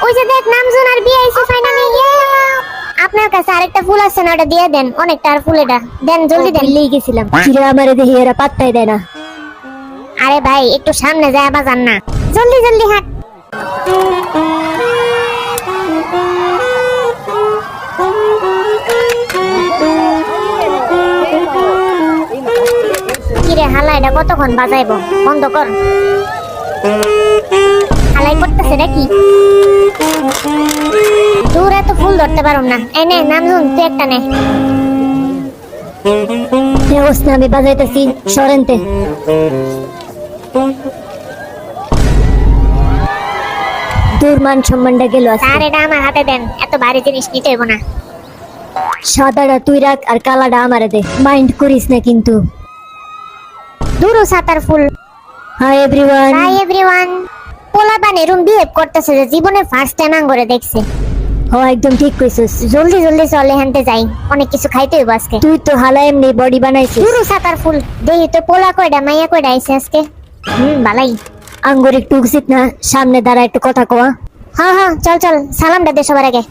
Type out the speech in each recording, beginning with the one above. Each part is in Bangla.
ওই যে দেখ নামজুন আর বিয়ে আইছে ফাইনালি। আপনার কাছে আরেকটা ফুল আছে না, ওটা দিয়ে দেন। অনেকটা আর ফুল, এটা দেন জলদি দেন। লিয়ে গেছিলাম, কিরে আমারে দেখি এরা পাত্তাই দেয় না। আরে ভাই একটু সামনে যায় বাজান না, জলদি জলদি হাঁট। কিরে হালা, এটা কতক্ষণ বাজাইবো? বন্ধ কর। হালাই করতেছে নাকি? দূর এত ফুল ধরতে পারুম না। এই নে নামজুন, তুই একটা নে। না আমি বাজাইতেছি, সরেনতে। তোর মান সম্মানটা গেল। স্যার এটা আমার হাতে দেন, এত ভারী জিনিস নিতে হইব না। সাদাটা তুই রাখ আর কালাটা আমারে দে, মাইন্ড করিস না কিন্তু। দূর সাতার ফুল। Hi everyone. Hi everyone. পোলাপান এরম বিহেভ করতেছে যে জীবনে ফার্স্ট টাইম আঙ্গরে দেখছে। হ একদম ঠিক কইছস। জলদি জলদি চলে হেনতে যাই, অনেক কিছু খাইতে হইব আজকে। তুই তো হালা এমনি বডি বানাইছিস। দূর সাতার ফুল। দেখি তো পোলা কয়টা মাইয়া কয়টা আইছে আজকে। ভালাই। আঙ্গুর একটু উচিত না, সামনে দাঁড়া একটু কথা কওয়া। হ্যাঁ হ্যাঁ চল চল, সালামটা দে সবার আগে।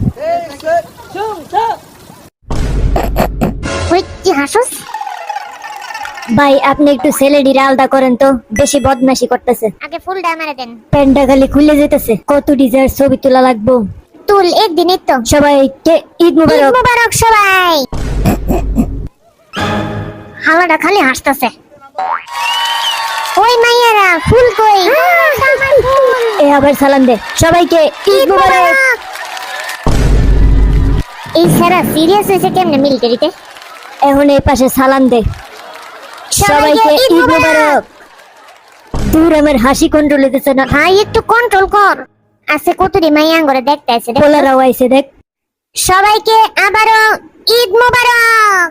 ওই কি হাসুস? ভাই আপনি একটু ছেলেডিরে আলাদা করেন তো, বেশি বদমাশি করতেছে। আগে ফুলটা আমারে দেন। প্যান্টটা খালি খুলে যেতেছে। কত ডিজাইন ছবি তোলা লাগবো। তুল একদিনই তো। সবাইকে ঈদ ঈদ মুবারক। মুবারক সবাই। হাওয়াটা খালি হাসতেছে। ওই মাইয়ারা ফুল কই? আমার ফুল। এ আবার সালাম দে সবাইকে ঈদ মুবারক। এই সারা সিরিয়াস হয়েছে কেমনে মিলিটারিতে? এখন এই পাশে সালাম দে সবাইকে ঈদ মুবারক। দূর আমার হাসি কন্ট্রোল হইতেছে না। ভাই একটু কন্ট্রোল কর। আছে কতরি মাইয়া আঙ্গরে দেখতে আছে। পোলারাও আইছে দেখ। সবাইকে আবারও ঈদ মুবারক।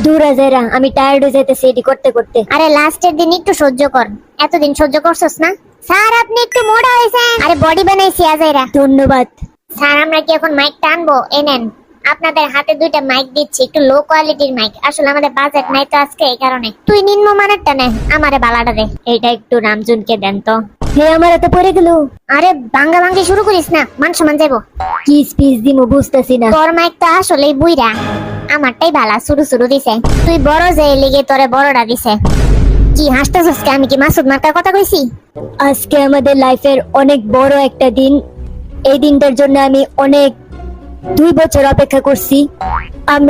দূর আজাইরা, আমি টায়ার্ড হয়ে যাইতেছি এডি করতে করতে। আরে লাস্টের দিন একটু সহ্য কর, এতদিন সহ্য করছস না। স্যার আপনি একটু মোটা হয়েছেন। আরে বডি বানাইছি আজাইরা। ধন্যবাদ স্যার আমরা কি এখন মাইক টানবো? এই নেন আপনাদের হাতে দুইটা মাইক দিচ্ছি, একটু লো কোয়ালিটির মাইক। আসলে আমাদের বাজেট নাই তো আজকে, এই কারণে। তুই নিম্নমানেরটা নে, আমারে বালাটা দে। এইটা একটু রামজুনকে দেন তো। হে আমার এত পড়ে গেল। আরে ভাঙ্গা ভাঙ্গি শুরু করিস না, মান সম্মান যাইবো। কি স্পিচ দিমু বুঝতাছি না। তোর মাইক তো আসলেই বুইরা, আমারটাই ভালা শুরু শুরু দিছে। তুই বড় যে লিগে তোরে বড়টা দিছে। কি হাসতেছস? আমি কি মাসুদ মার্কার কথা কইছি? আজকে আমাদের লাইফের অনেক বড় একটা দিন। এই দিনটার জন্য আমি অনেক 2 বছর অপেক্ষা করছি। আমরা